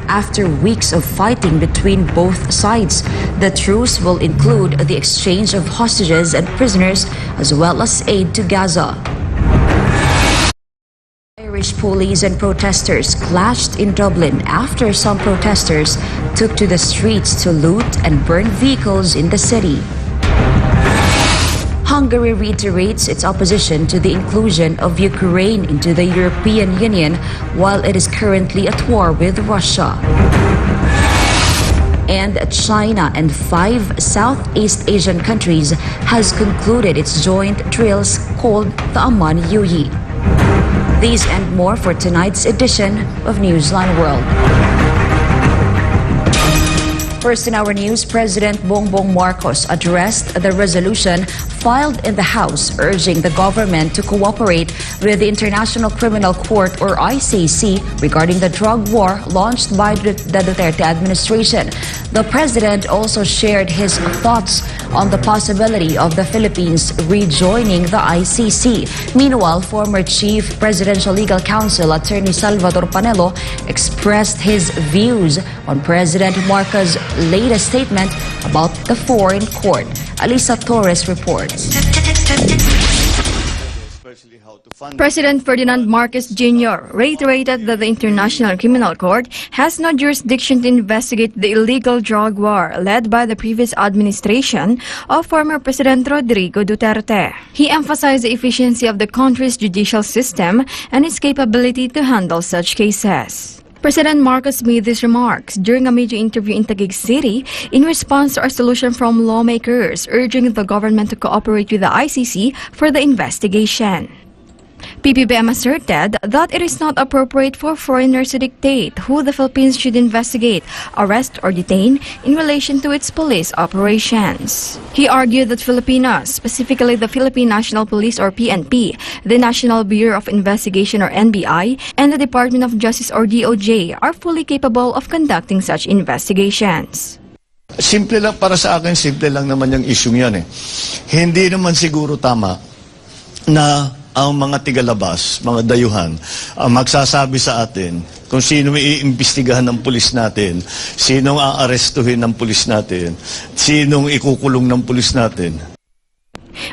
after weeks of fighting between both sides. The truce will include the exchange of hostages and prisoners as well as aid to Gaza. Irish police and protesters clashed in Dublin after some protesters took to the streets to loot and burn vehicles in the city. Hungary reiterates its opposition to the inclusion of Ukraine into the European Union while it is currently at war with Russia. And China and 5 Southeast Asian countries has concluded its joint drills called the Aman Youyi. These and more for tonight's edition of Newsline World. First in our news, President Bongbong Marcos addressed the resolution filed in the House urging the government to cooperate with the International Criminal Court or ICC regarding the drug war launched by the Duterte administration. The president also shared his thoughts on the possibility of the Philippines rejoining the ICC. Meanwhile, former Chief Presidential Legal Counsel Attorney Salvador Panelo expressed his views on President Marcos' latest statement about the foreign court. Alisa Torres reports. President Ferdinand Marcos Jr. reiterated that the International Criminal Court has no jurisdiction to investigate the illegal drug war led by the previous administration of former President Rodrigo Duterte. He emphasized the efficiency of the country's judicial system and its capability to handle such cases. President Marcos made these remarks during a media interview in Taguig City in response to a resolution from lawmakers urging the government to cooperate with the ICC for the investigation. PBBM asserted that it is not appropriate for foreigners to dictate who the Philippines should investigate, arrest, or detain in relation to its police operations. He argued that Filipinos, specifically the Philippine National Police or PNP, the National Bureau of Investigation or NBI, and the Department of Justice or DOJ are fully capable of conducting such investigations. Simple lang para sa akin, simple lang naman yung issue yan eh. Hindi naman siguro tama na ang mga tigalabas, mga dayuhan, magsasabi sa atin kung sino iimbestigahan ng pulis natin, sinong aarestuhin ng pulis natin, sinong ikukulong ng pulis natin.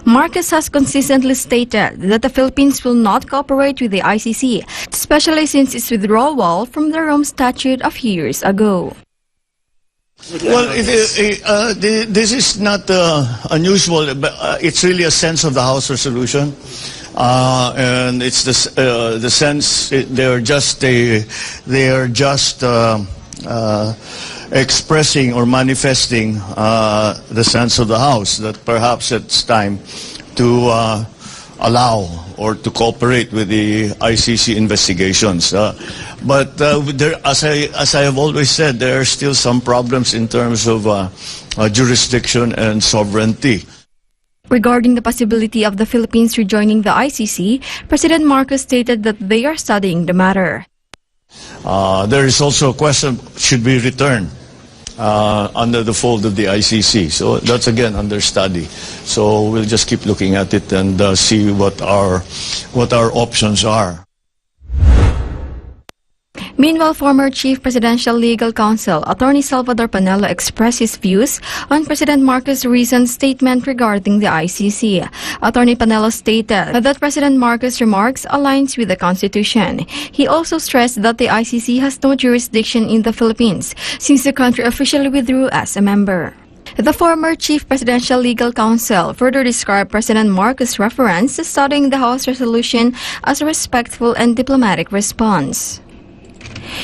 Marcos has consistently stated that the Philippines will not cooperate with the ICC, especially since its withdrawal from the Rome Statute of years ago. Well, this is not unusual, but it's really a sense of the House resolution. And it's the sense they're just expressing or manifesting the sense of the House that perhaps it's time to allow or to cooperate with the ICC investigations. But as I have always said, there are still some problems in terms of jurisdiction and sovereignty. Regarding the possibility of the Philippines rejoining the ICC, President Marcos stated that they are studying the matter. There is also a question, should we return under the fold of the ICC? So that's again under study. So we'll just keep looking at it and see what our options are. Meanwhile, former Chief Presidential Legal Counsel Attorney Salvador Panelo expressed his views on President Marcos' recent statement regarding the ICC. Attorney Panelo stated that President Marcos' remarks aligns with the Constitution. He also stressed that the ICC has no jurisdiction in the Philippines since the country officially withdrew as a member. The former Chief Presidential Legal Counsel further described President Marcos' reference to studying the House resolution as a respectful and diplomatic response.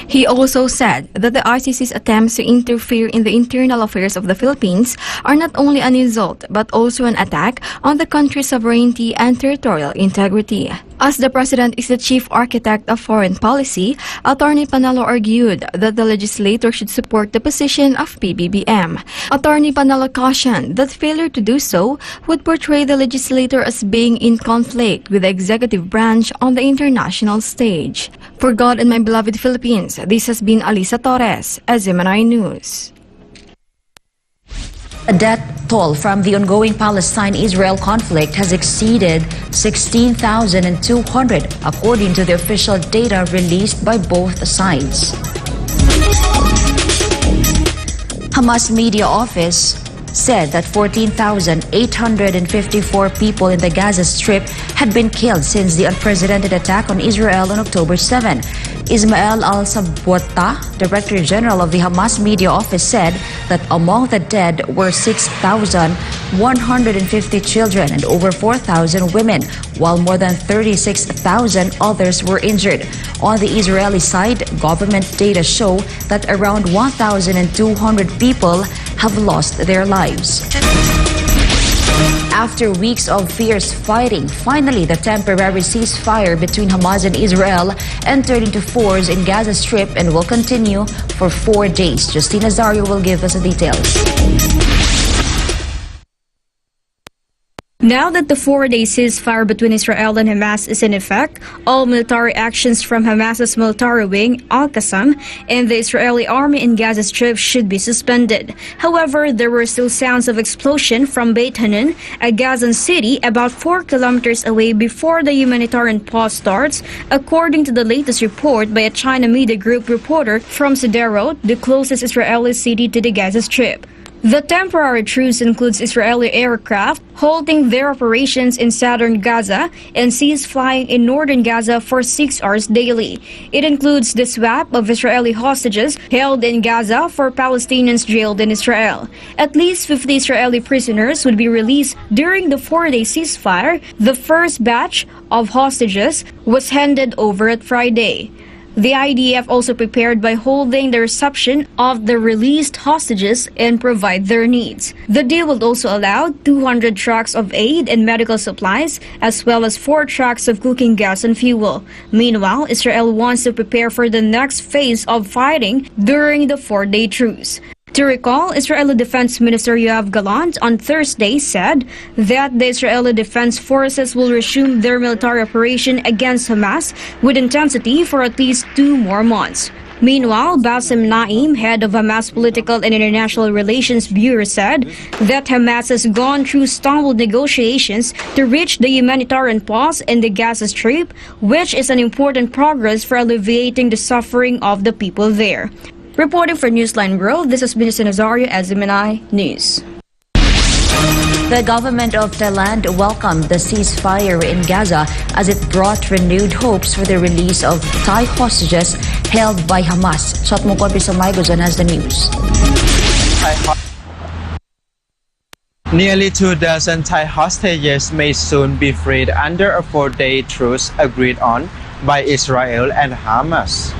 He also said that the ICC's attempts to interfere in the internal affairs of the Philippines are not only an insult but also an attack on the country's sovereignty and territorial integrity. As the President is the chief architect of foreign policy, Attorney Panelo argued that the legislator should support the position of PBBM. Attorney Panelo cautioned that failure to do so would portray the legislator as being in conflict with the executive branch on the international stage. For God and my beloved Philippines, this has been Alisa Torres, SMNI News. A death toll from the ongoing Palestine-Israel conflict has exceeded 16,200, according to the official data released by both sides. Hamas media office said that 14,854 people in the Gaza Strip had been killed since the unprecedented attack on Israel on October 7. Ismail al-Sabwata, Director General of the Hamas media office, said that among the dead were 6,150 children and over 4,000 women, while more than 36,000 others were injured. On the Israeli side, government data show that around 1,200 people have lost their lives. After weeks of fierce fighting, finally the temporary ceasefire between Hamas and Israel entered into force in Gaza Strip and will continue for 4 days. Justina Zario will give us the details. Now that the 4-day ceasefire between Israel and Hamas is in effect, all military actions from Hamas's military wing, Al-Qassam, and the Israeli army in Gaza Strip should be suspended. However, there were still sounds of explosion from Beit Hanun, a Gazan city about 4 kilometers away before the humanitarian pause starts, according to the latest report by a China media group reporter from Sderot, the closest Israeli city to the Gaza Strip. The temporary truce includes Israeli aircraft halting their operations in southern Gaza and cease flying in northern Gaza for 6 hours daily. It includes the swap of Israeli hostages held in Gaza for Palestinians jailed in Israel. At least 50 Israeli prisoners would be released during the 4-day ceasefire. The first batch of hostages was handed over at Friday. The IDF also prepared by holding the reception of the released hostages and provide their needs. The deal will also allow 200 trucks of aid and medical supplies, as well as 4 trucks of cooking gas and fuel. Meanwhile, Israel wants to prepare for the next phase of fighting during the 4-day truce. To recall, Israeli Defense Minister Yoav Gallant on Thursday said that the Israeli Defense Forces will resume their military operation against Hamas with intensity for at least 2 more months. Meanwhile, Bassem Naim, head of Hamas Political and International Relations Bureau, said that Hamas has gone through stumbled negotiations to reach the humanitarian pause in the Gaza Strip, which is an important progress for alleviating the suffering of the people there. Reporting for Newsline World, this has been Nazario Azimanai News. The government of Thailand welcomed the ceasefire in Gaza as it brought renewed hopes for the release of Thai hostages held by Hamas. Shatmukon Pisamay has the news. Nearly 2 dozen Thai hostages may soon be freed under a 4-day truce agreed on by Israel and Hamas.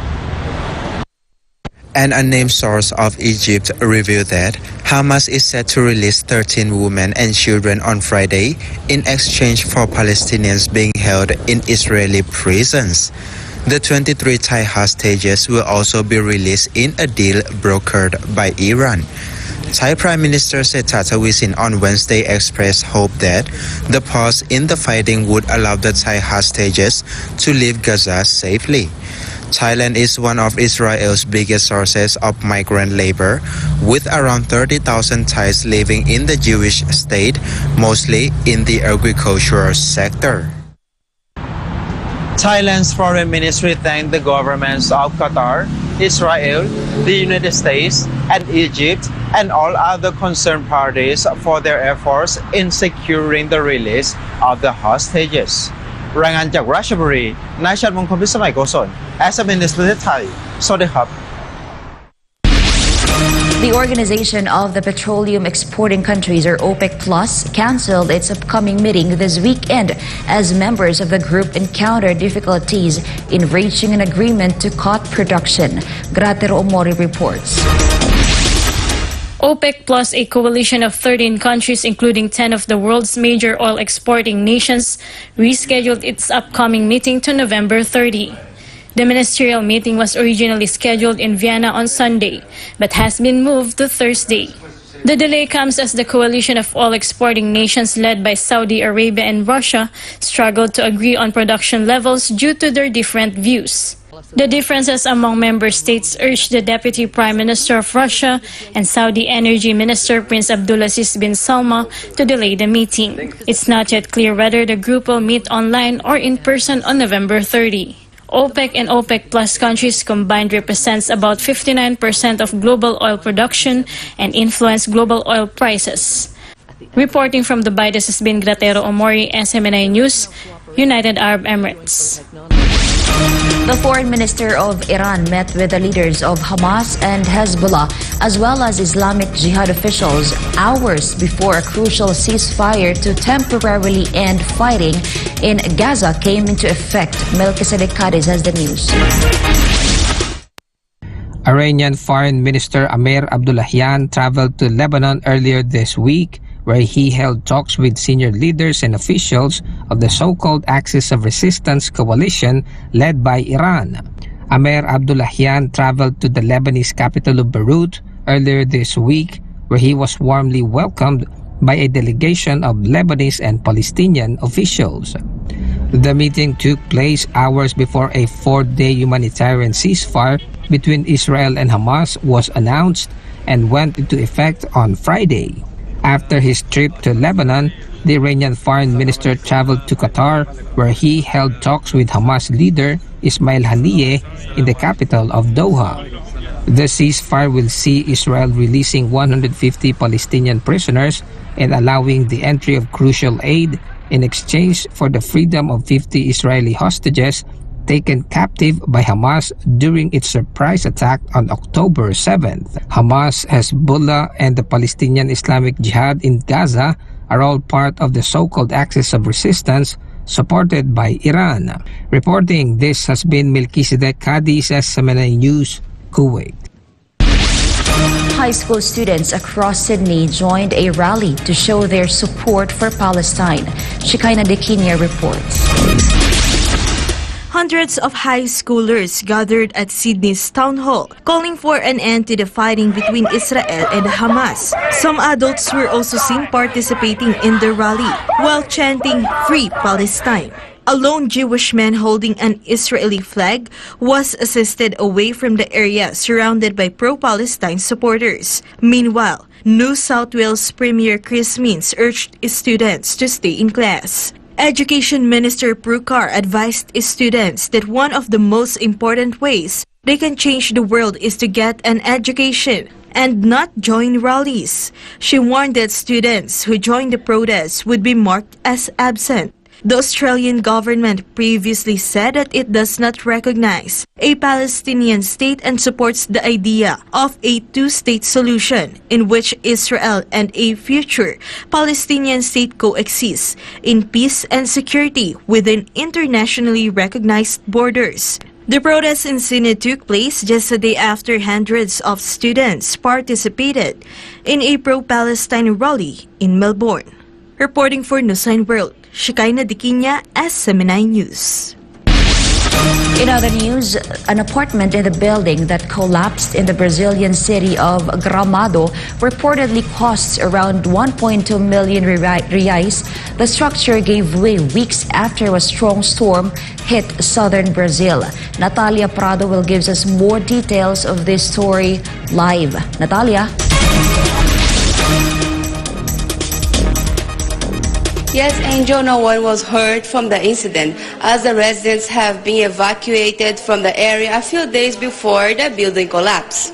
An unnamed source of Egypt revealed that Hamas is set to release 13 women and children on Friday in exchange for Palestinians being held in Israeli prisons. The 23 Thai hostages will also be released in a deal brokered by Iran. Thai Prime Minister Seth Thavisin on Wednesday expressed hope that the pause in the fighting would allow the Thai hostages to leave Gaza safely. Thailand is one of Israel's biggest sources of migrant labor, with around 30,000 Thais living in the Jewish state, mostly in the agricultural sector. Thailand's foreign ministry thanked the governments of Qatar, Israel, the United States, and Egypt, and all other concerned parties for their efforts in securing the release of the hostages. รายงานจากราชบุรี นายชัดมงคลพิสมัยโกศล ASEAN News ประเทศไทย สวัสดีครับ The Organization of the Petroleum Exporting Countries, or OPEC Plus, canceled its upcoming meeting this weekend as members of the group encountered difficulties in reaching an agreement to cut production. Gratero Omori reports. OPEC Plus, a coalition of 13 countries, including 10 of the world's major oil exporting nations, rescheduled its upcoming meeting to November 30. The ministerial meeting was originally scheduled in Vienna on Sunday, but has been moved to Thursday. The delay comes as the coalition of oil exporting nations led by Saudi Arabia and Russia struggled to agree on production levels due to their different views. The differences among member states urged the Deputy Prime Minister of Russia and Saudi Energy Minister Prince Abdulaziz bin Salman to delay the meeting. It's not yet clear whether the group will meet online or in person on November 30. OPEC and OPEC Plus countries combined represents about 59% of global oil production and influence global oil prices. Reporting from Dubai, this has been Gratero Omori, SMNI News, United Arab Emirates. The foreign minister of Iran met with the leaders of Hamas and Hezbollah, as well as Islamic Jihad officials, hours before a crucial ceasefire to temporarily end fighting in Gaza came into effect. Melchizedek Cadiz has the news. Iranian Foreign Minister Amir Abdullahian traveled to Lebanon earlier this week, where he held talks with senior leaders and officials of the so-called Axis of Resistance coalition led by Iran. Amir Abdullahian traveled to the Lebanese capital of Beirut earlier this week, where he was warmly welcomed by a delegation of Lebanese and Palestinian officials. The meeting took place hours before a 4-day humanitarian ceasefire between Israel and Hamas was announced and went into effect on Friday. After his trip to Lebanon, the Iranian foreign minister traveled to Qatar, where he held talks with Hamas leader Ismail Haniyeh in the capital of Doha. The ceasefire will see Israel releasing 150 Palestinian prisoners and allowing the entry of crucial aid in exchange for the freedom of 50 Israeli hostages taken captive by Hamas during its surprise attack on October 7th. Hamas, Hezbollah, and the Palestinian Islamic Jihad in Gaza are all part of the so-called Axis of Resistance supported by Iran. Reporting, this has been Melchizedek Cadiz, SMNI News, Kuwait. High school students across Sydney joined a rally to show their support for Palestine. Shekinah Dekinia reports. Hundreds of high schoolers gathered at Sydney's town hall, calling for an end to the fighting between Israel and Hamas. Some adults were also seen participating in the rally while chanting "Free Palestine." A lone Jewish man holding an Israeli flag was assisted away from the area surrounded by pro-Palestine supporters. Meanwhile, New South Wales Premier Chris Minns urged students to stay in class. Education Minister Prukar advised students that one of the most important ways they can change the world is to get an education and not join rallies. She warned that students who join the protests would be marked as absent. The Australian government previously said that it does not recognize a Palestinian state and supports the idea of a two-state solution in which Israel and a future Palestinian state coexist in peace and security within internationally recognized borders. The protest in Sydney took place just a day after hundreds of students participated in a pro-Palestine rally in Melbourne. Reporting for Newsline World, Shekinah Dekinia, SMNI News. In other news, an apartment in the building that collapsed in the Brazilian city of Gramado reportedly costs around 1.2 million reais. The structure gave way weeks after a strong storm hit southern Brazil. Natalia Prado will give us more details of this story live. Natalia? Yes, Angel, no one was hurt from the incident, as the residents have been evacuated from the area a few days before the building collapsed.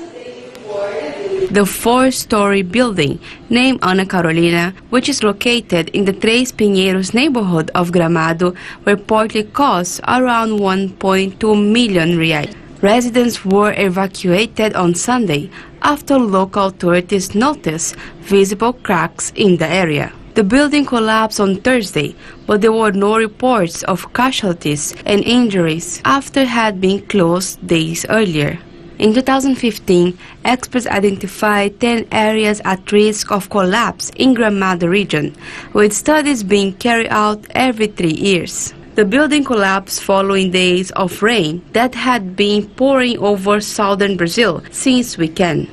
The 4-story building, named Ana Carolina, which is located in the Três Pinheiros neighborhood of Gramado, reportedly cost around 1.2 million reais. Residents were evacuated on Sunday after local authorities noticed visible cracks in the area. The building collapsed on Thursday, but there were no reports of casualties and injuries after it had been closed days earlier. In 2015, experts identified 10 areas at risk of collapse in Gramado region, with studies being carried out every 3 years. The building collapsed following days of rain that had been pouring over southern Brazil since weekend.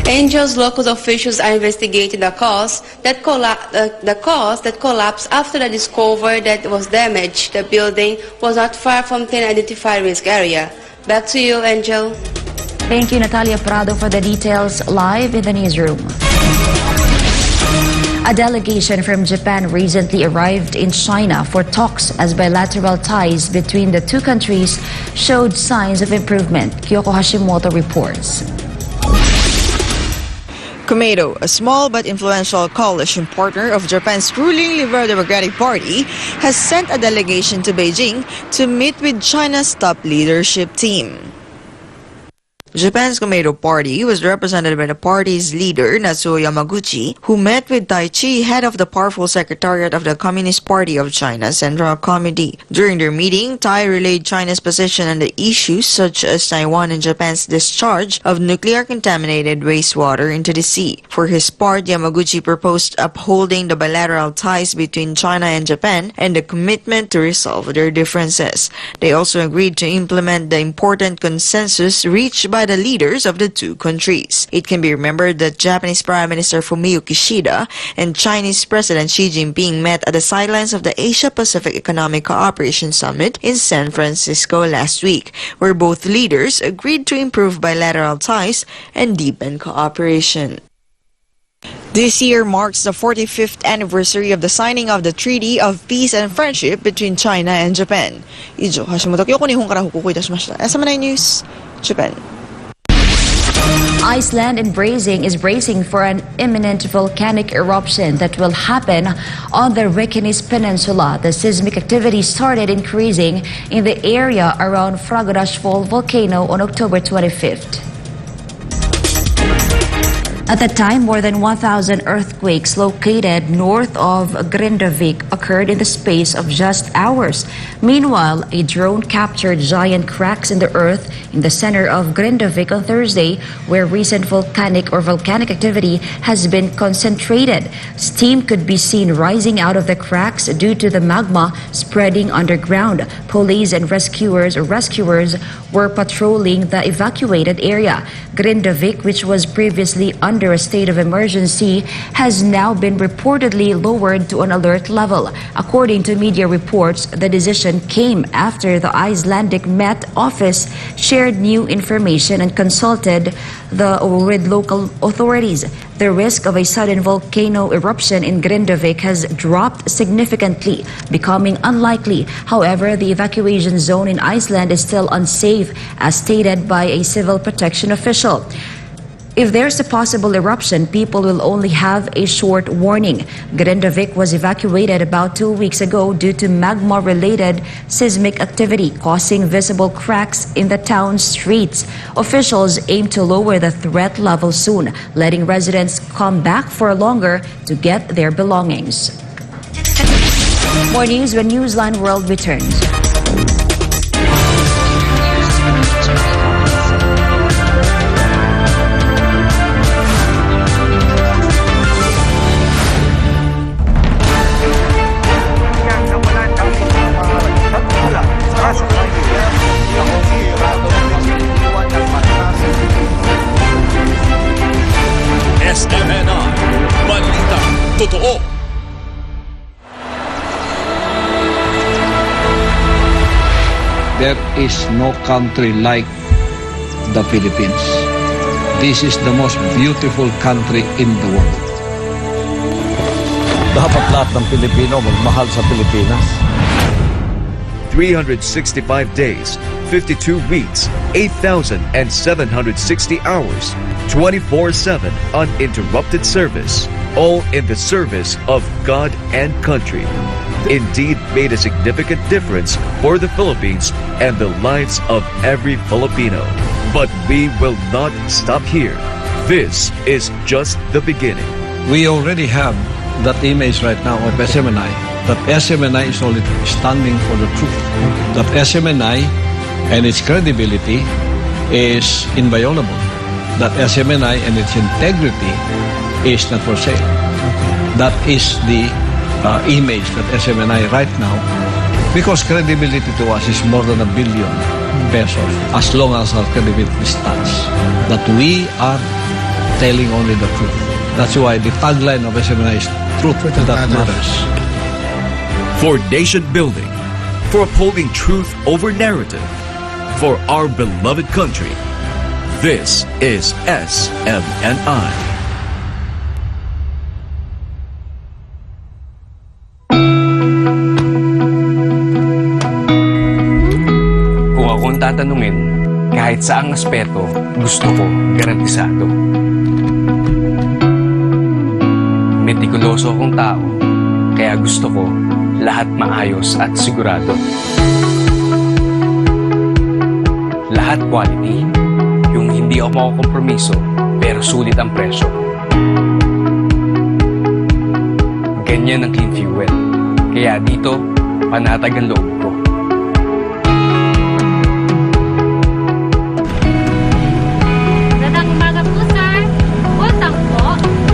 Angel's local officials are investigating the cause that collapsed after the discovery that was damaged. The building was not far from 10 identified risk area. Back to you, Angel. Thank you, Natalia Prado, for the details live in the newsroom. A delegation from Japan recently arrived in China for talks as bilateral ties between the two countries showed signs of improvement. Kyoko Hashimoto reports. Komeito, a small but influential coalition partner of Japan's ruling Liberal Democratic Party, has sent a delegation to Beijing to meet with China's top leadership team. Japan's Komeito Party was represented by the party's leader, Natsuo Yamaguchi, who met with Taichi, head of the powerful Secretariat of the Communist Party of China Central Committee. During their meeting, Tai relayed China's position on the issues such as Taiwan and Japan's discharge of nuclear-contaminated wastewater into the sea. For his part, Yamaguchi proposed upholding the bilateral ties between China and Japan and the commitment to resolve their differences. They also agreed to implement the important consensus reached by the leaders of the two countries. It can be remembered that Japanese Prime Minister Fumio Kishida and Chinese President Xi Jinping met at the sidelines of the Asia-Pacific Economic Cooperation Summit in San Francisco last week, where both leaders agreed to improve bilateral ties and deepen cooperation. This year marks the 45th anniversary of the signing of the Treaty of Peace and Friendship between China and Japan. Ijo Hashimoto, Kyoko Nihon kara hukuku itashimashita. SMNI News, Japan. Iceland is bracing for an imminent volcanic eruption that will happen on the Reykjanes Peninsula. The seismic activity started increasing in the area around Fagradalsfjall volcano on October 25th. At that time, more than 1,000 earthquakes located north of Grindavik occurred in the space of just hours. Meanwhile, a drone captured giant cracks in the earth in the center of Grindavik on Thursday, where recent volcanic activity has been concentrated. Steam could be seen rising out of the cracks due to the magma spreading underground. Police and rescuers were patrolling the evacuated area. Grindavik, which was previously under a state of emergency, has now been reportedly lowered to an alert level. According to media reports, the decision came after the Icelandic Met Office shared new information and consulted with local authorities. The risk of a sudden volcano eruption in Grindavik has dropped significantly, becoming unlikely. However, the evacuation zone in Iceland is still unsafe, as stated by a civil protection official. If there's a possible eruption, people will only have a short warning. Grindavik was evacuated about 2 weeks ago due to magma-related seismic activity causing visible cracks in the town's streets. Officials aim to lower the threat level soon, letting residents come back for longer to get their belongings. More news when Newsline World returns. Totoo. There is no country like the Philippines. This is the most beautiful country in the world. Dapat lahat ng Pilipino magmahal sa Pilipinas. 365 days, 52 weeks, 8,760 hours, 24/7 uninterrupted service, all in the service of God and country. Indeed made a significant difference for the Philippines and the lives of every Filipino. But we will not stop here. This is just the beginning. We already have that image right now of SMNI, that SMNI is only standing for the truth. That SMNI and its credibility is inviolable. That SMNI and its integrity is not for sale. That is the image that SMNI right now, because credibility to us is more than ₱1 billion as long as our credibility stands. That we are telling only the truth. That's why the tagline of SMNI is truth that matters. For nation building, for upholding truth over narrative, for our beloved country, this is SMNI. kung tatanungin, kahit saang aspeto, gusto ko garantisado. Metikuloso akong tao, kaya gusto ko lahat maayos at sigurado. Lahat quality, yung hindi ako makukompromiso, pero sulit ang presyo. Ganyan ang clean fuel, kaya dito, panatag ang loob ko. Magandang umaga po, sir. Full tank po.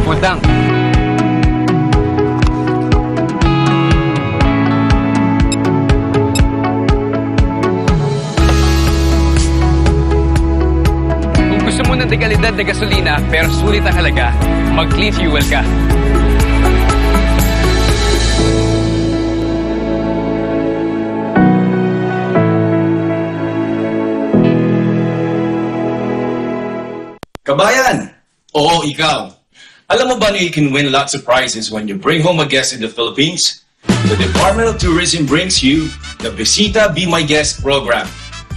Full tank. Kung gusto mo ng dekalidad na gasolina pero sulit ang halaga, mag-clean fuel ka. Kabayan! Oo, ikaw. Alam mo ba na you can win lots of prizes when you bring home a guest in the Philippines? The Department of Tourism brings you the Visita Be My Guest program.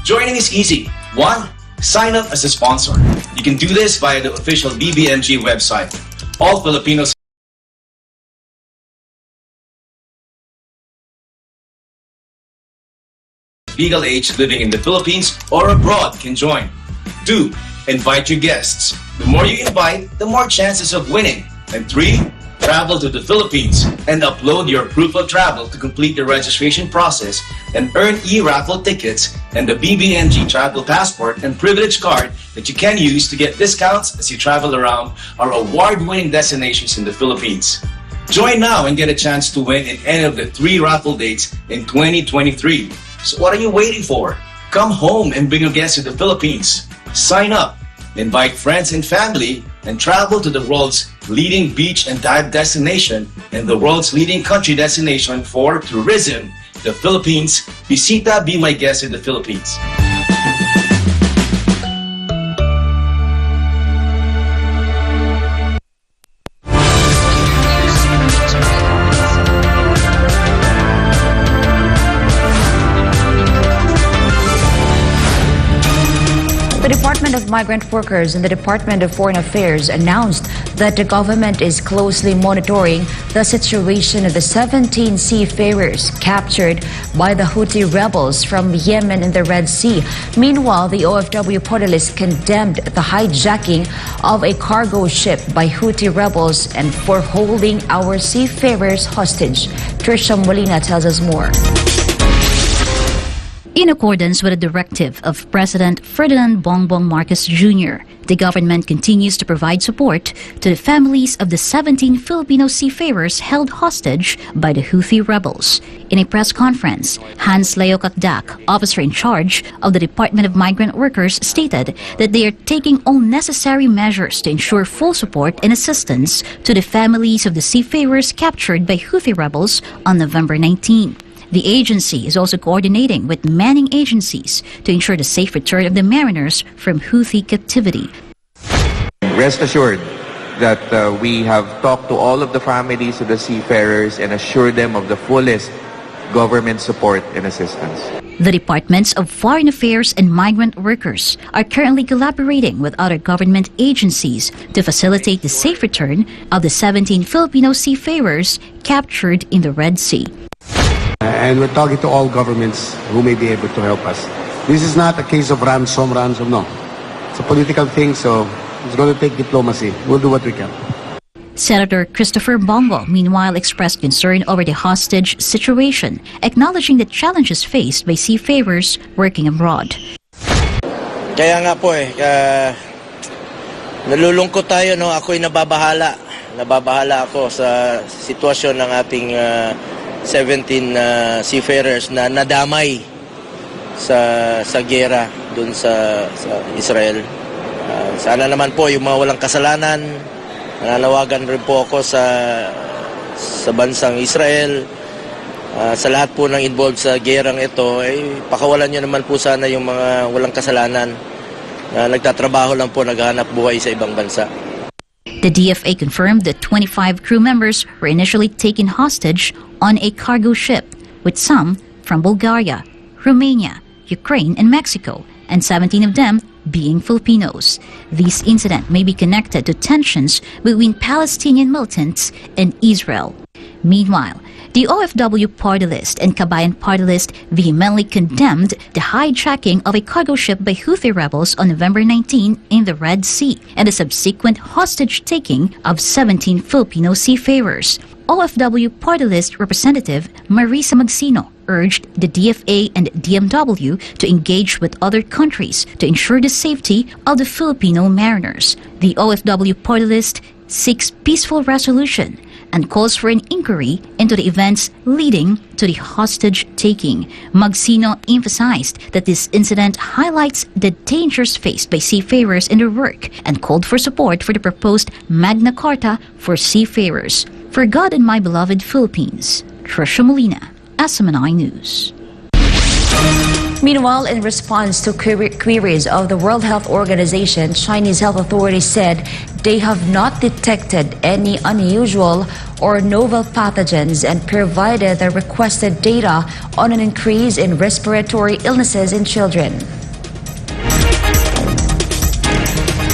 Joining is easy. 1. Sign up as a sponsor. You can do this via the official BBMG website. All Filipinos legal age living in the Philippines or abroad can join. 2. Invite your guests. The more you invite, the more chances of winning. And 3. Travel to the Philippines and upload your proof of travel to complete the registration process and earn e-raffle tickets and the BBMG travel passport and privilege card that you can use to get discounts as you travel around our award-winning destinations in the Philippines. Join now and get a chance to win in any of the 3 raffle dates in 2023. So what are you waiting for? Come home and bring a guest to the Philippines. Sign up, invite friends and family, and travel to the world's leading beach and dive destination and the world's leading country destination for tourism, the Philippines. Visita Be My Guest in the Philippines. The Department of Migrant Workers and the Department of Foreign Affairs announced that the government is closely monitoring the situation of the 17 seafarers captured by the Houthi rebels from Yemen in the Red Sea. Meanwhile, the OFW party list condemned the hijacking of a cargo ship by Houthi rebels and for holding our seafarers hostage. Trisha Molina tells us more. In accordance with a directive of President Ferdinand Bongbong Marcos Jr., the government continues to provide support to the families of the 17 Filipino seafarers held hostage by the Houthi rebels. In a press conference, Hans Leo Kakdak, officer in charge of the Department of Migrant Workers, stated that they are taking all necessary measures to ensure full support and assistance to the families of the seafarers captured by Houthi rebels on November 19. The agency is also coordinating with manning agencies to ensure the safe return of the mariners from Houthi captivity. Rest assured that we have talked to all of the families of the seafarers and assured them of the fullest government support and assistance. The Departments of Foreign Affairs and Migrant Workers are currently collaborating with other government agencies to facilitate the safe return of the 17 Filipino seafarers captured in the Red Sea. And we're talking to all governments who may be able to help us. This is not a case of ransom, no. It's a political thing, so it's going to take diplomacy. We'll do what we can. Senator Christopher Bongo, meanwhile, expressed concern over the hostage situation, acknowledging the challenges faced by seafarers working abroad. Kaya nga po nalulungkot tayo, no? Ako'y nababahala. Nababahala ako sa sitwasyon ng ating 17 seafarers na nadamay sa giyera dun sa Israel. Sana naman po yung mga walang kasalanan, nananawagan rin po ako sa bansang Israel, sa lahat po ng involved sa giyerang ito, pakawalan nyo naman po sana yung mga walang kasalanan na nagtatrabaho lang po, naghahanap buhay sa ibang bansa. The DFA confirmed that 25 crew members were initially taken hostage on a cargo ship, with some from Bulgaria, Romania, Ukraine, and Mexico, and 17 of them being Filipinos. This incident may be connected to tensions between Palestinian militants and Israel. Meanwhile, the OFW party list and Kabayan party list vehemently condemned the hijacking of a cargo ship by Houthi rebels on November 19 in the Red Sea and the subsequent hostage-taking of 17 Filipino seafarers. OFW party list representative Marisa Magsino urged the DFA and DMW to engage with other countries to ensure the safety of the Filipino mariners. The OFW party list seeks peaceful resolution and calls for an inquiry into the events leading to the hostage-taking. Magsino emphasized that this incident highlights the dangers faced by seafarers in their work and called for support for the proposed Magna Carta for seafarers. For God and my beloved Philippines, Trisha Molina, SMNI News. Meanwhile, in response to queries of the World Health Organization, Chinese health authorities said they have not detected any unusual or novel pathogens and provided the requested data on an increase in respiratory illnesses in children.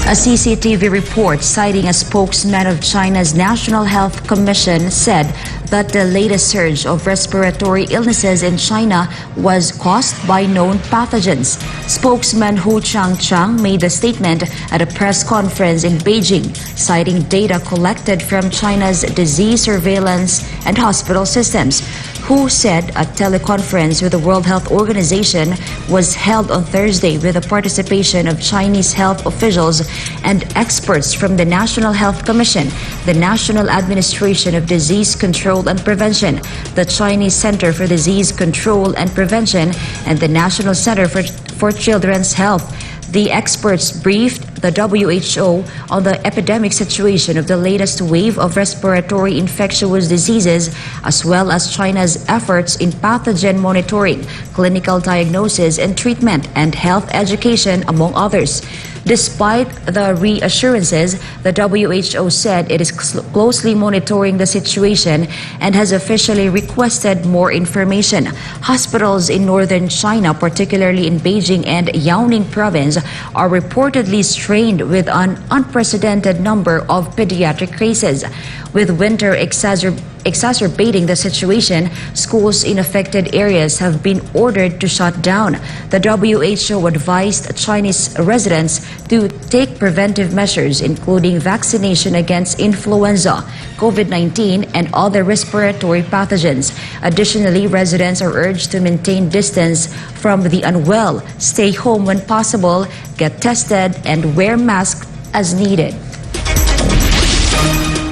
A CCTV report citing a spokesman of China's National Health Commission said that the latest surge of respiratory illnesses in China was caused by known pathogens. Spokesman Hu Changchang made the statement at a press conference in Beijing, citing data collected from China's disease surveillance and hospital systems. Hu said a teleconference with the World Health Organization was held on Thursday with the participation of Chinese health officials and experts from the National Health Commission, the National Administration of Disease Control and Prevention, the Chinese Center for Disease Control and Prevention, and the National Center for Children's Health. The experts briefed the WHO on the epidemic situation of the latest wave of respiratory infectious diseases, as well as China's efforts in pathogen monitoring, clinical diagnosis and treatment, and health education, among others. Despite the reassurances, the WHO said it is closely monitoring the situation and has officially requested more information. Hospitals in northern China, particularly in Beijing and Liaoning province, are reportedly strained with an unprecedented number of pediatric cases. With winter exacerbating the situation, schools in affected areas have been ordered to shut down. The WHO advised Chinese residents to take preventive measures, including vaccination against influenza, COVID-19, and other respiratory pathogens. Additionally, residents are urged to maintain distance from the unwell, stay home when possible, get tested, and wear masks as needed.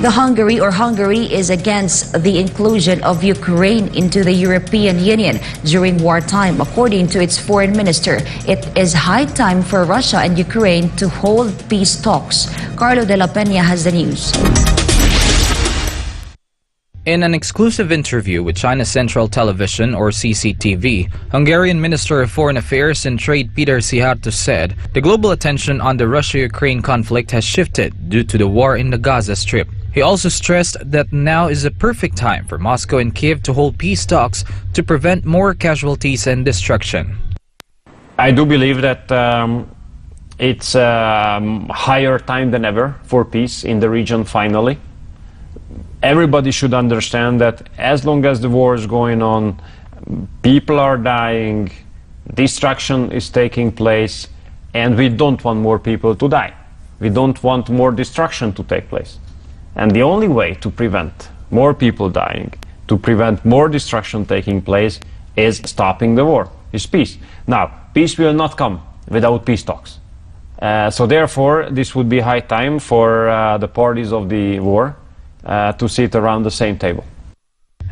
Hungary is against the inclusion of Ukraine into the European Union during wartime. According to its foreign minister, it is high time for Russia and Ukraine to hold peace talks. Carlo de la Peña has the news. In an exclusive interview with China's Central Television, or CCTV, Hungarian Minister of Foreign Affairs and Trade Peter Szijjártó said the global attention on the Russia-Ukraine conflict has shifted due to the war in the Gaza Strip. He also stressed that now is a perfect time for Moscow and Kiev to hold peace talks to prevent more casualties and destruction. I do believe that it's higher time than ever for peace in the region finally. Everybody should understand that as long as the war is going on, people are dying, destruction is taking place, and we don't want more people to die. We don't want more destruction to take place. And the only way to prevent more people dying, to prevent more destruction taking place, is stopping the war, is peace. Now, peace will not come without peace talks. So therefore, this would be high time for the parties of the war to sit around the same table.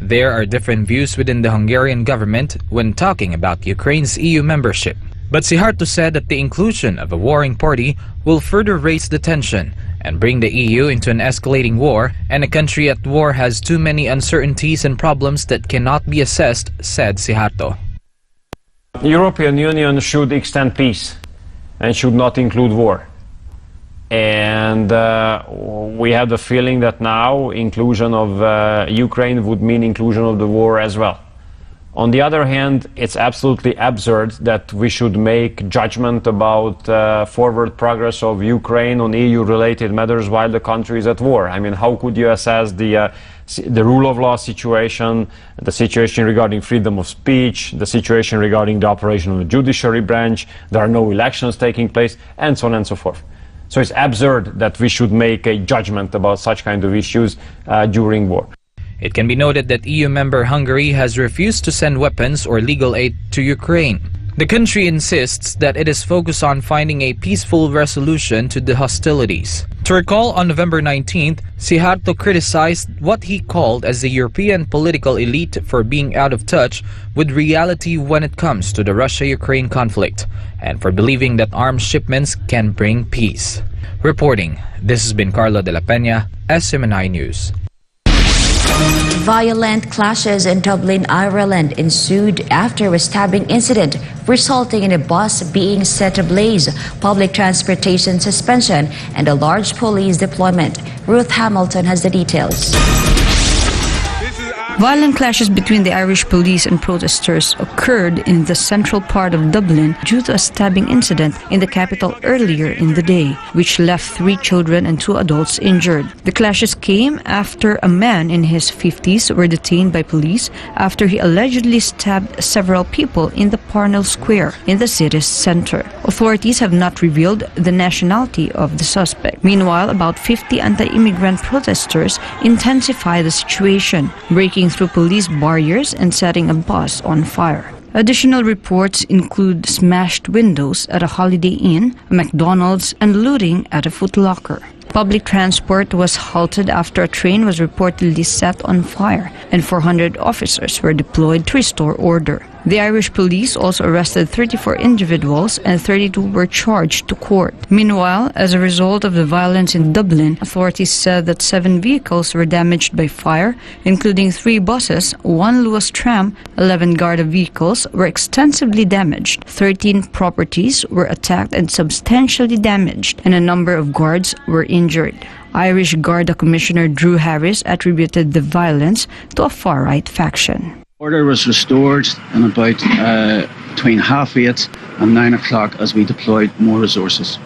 There are different views within the Hungarian government when talking about Ukraine's EU membership. But Szijjártó said that the inclusion of a warring party will further raise the tension and bring the EU into an escalating war, and a country at war has too many uncertainties and problems that cannot be assessed, said Szijjártó. The European Union should extend peace and should not include war. And we have the feeling that now inclusion of Ukraine would mean inclusion of the war as well. On the other hand, it's absolutely absurd that we should make judgment about forward progress of Ukraine on EU-related matters while the country is at war. I mean, how could you assess the rule of law situation, the situation regarding freedom of speech, the situation regarding the operation of the judiciary branch, there are no elections taking place, and so on and so forth. So it's absurd that we should make a judgment about such kind of issues during war. It can be noted that EU member Hungary has refused to send weapons or legal aid to Ukraine. The country insists that it is focused on finding a peaceful resolution to the hostilities. To recall, on November 19th, Siharto criticized what he called as the European political elite for being out of touch with reality when it comes to the Russia-Ukraine conflict, and for believing that arms shipments can bring peace. Reporting, this has been Carlo de la Peña, SMNI News. Violent clashes in Dublin, Ireland ensued after a stabbing incident resulting in a bus being set ablaze, public transportation suspension, and a large police deployment. Ruth Hamilton has the details. Violent clashes between the Irish police and protesters occurred in the central part of Dublin due to a stabbing incident in the capital earlier in the day, which left 3 children and 2 adults injured. The clashes came after a man in his 50s were detained by police after he allegedly stabbed several people in the Parnell Square in the city's center. Authorities have not revealed the nationality of the suspect. Meanwhile, about 50 anti-immigrant protesters intensified the situation, breaking through police barriers and setting a bus on fire. Additional reports include smashed windows at a Holiday Inn, a McDonald's, and looting at a Foot Locker. Public transport was halted after a train was reportedly set on fire, and 400 officers were deployed to restore order. The Irish police also arrested 34 individuals and 32 were charged to court. Meanwhile, as a result of the violence in Dublin, authorities said that 7 vehicles were damaged by fire, including 3 buses, 1 Luas tram, 11 Garda vehicles were extensively damaged, 13 properties were attacked and substantially damaged, and a number of guards were injured. Irish Garda Commissioner Drew Harris attributed the violence to a far-right faction. Order was restored in about between 8:30 and 9 o'clock as we deployed more resources.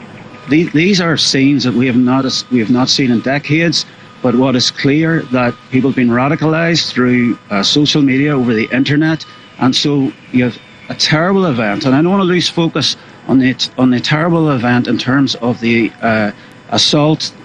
These are scenes that we have not seen in decades, but what is clear that people have been radicalized through social media, over the internet, and so you have a terrible event, and I don't want to lose focus on the terrible event in terms of the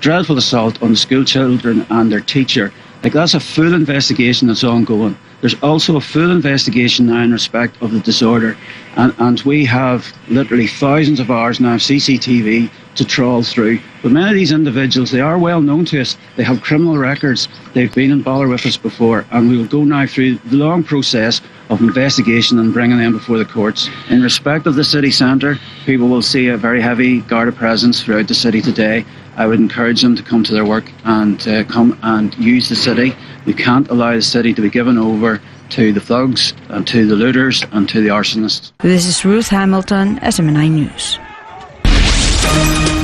dreadful assault on the school children and their teacher. Like, that's a full investigation that's ongoing. There's also a full investigation now in respect of the disorder, and we have literally thousands of hours now of CCTV to trawl through. But many of these individuals, they are well known to us. They have criminal records. They've been in bother with us before, and we will go now through the long process of investigation and bringing them before the courts. In respect of the city centre, people will see a very heavy Garda presence throughout the city today. I would encourage them to come to their work and come and use the city. We can't allow the city to be given over to the thugs and to the looters and to the arsonists. This is Ruth Hamilton, SMNI News.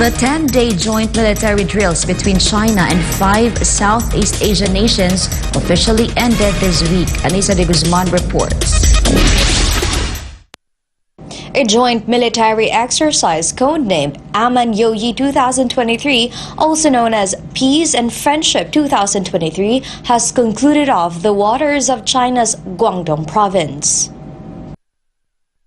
The 10-day joint military drills between China and 5 Southeast Asian nations officially ended this week. Anissa de Guzman reports. A joint military exercise codenamed Aman Youyi 2023, also known as Peace and Friendship 2023, has concluded off the waters of China's Guangdong province.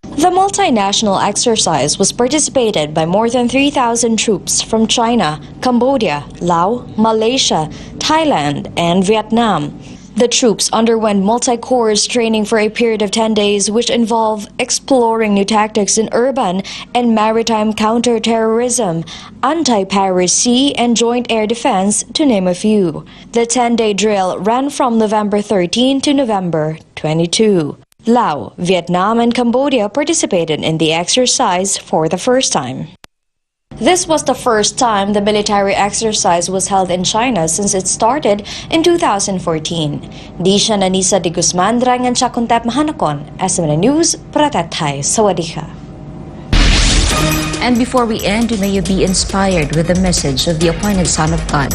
The multinational exercise was participated by more than 3,000 troops from China, Cambodia, Laos, Malaysia, Thailand, and Vietnam. The troops underwent multi-course training for a period of 10 days, which involved exploring new tactics in urban and maritime counter-terrorism, anti-piracy, and joint air defense, to name a few. The 10-day drill ran from November 13 to November 22. Laos, Vietnam, and Cambodia participated in the exercise for the first time. This was the first time the military exercise was held in China since it started in 2014. Disha Anissa de Guzman, Drangan Chakuntep Mahanakon, SMNI News, Pratatay, Sawadika. And before we end, may you be inspired with the message of the appointed Son of God.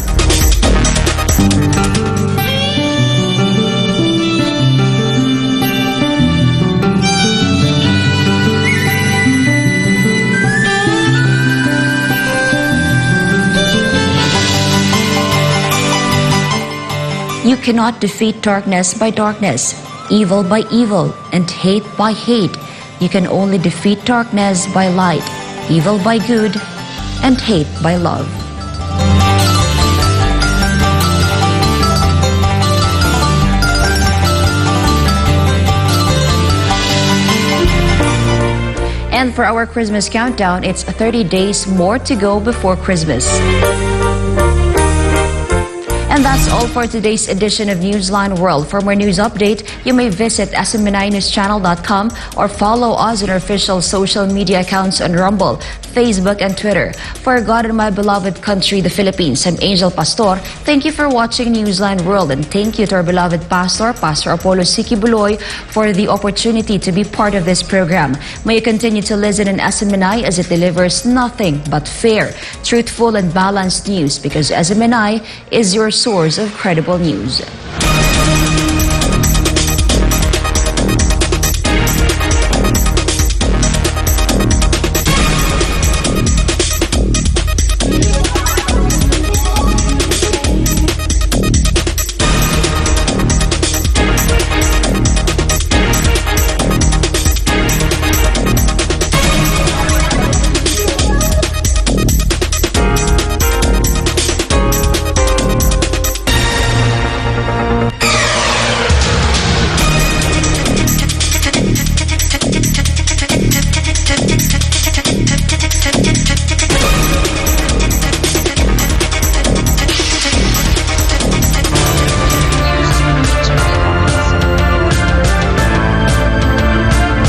You cannot defeat darkness by darkness, evil by evil, and hate by hate. You can only defeat darkness by light, evil by good, and hate by love. And for our Christmas countdown, it's 30 days more to go before Christmas. And that's all for today's edition of Newsline World. For more news update, you may visit smninewschannel.com or follow us on our official social media accounts on Rumble, Facebook, and Twitter. For God and my beloved country, the Philippines, I'm Angel Pastor. Thank you for watching Newsline World, and thank you to our beloved Pastor Apollo Siki Buloy, for the opportunity to be part of this program. May you continue to listen in SMNI as it delivers nothing but fair, truthful, and balanced news, because SMNI is your source of credible news.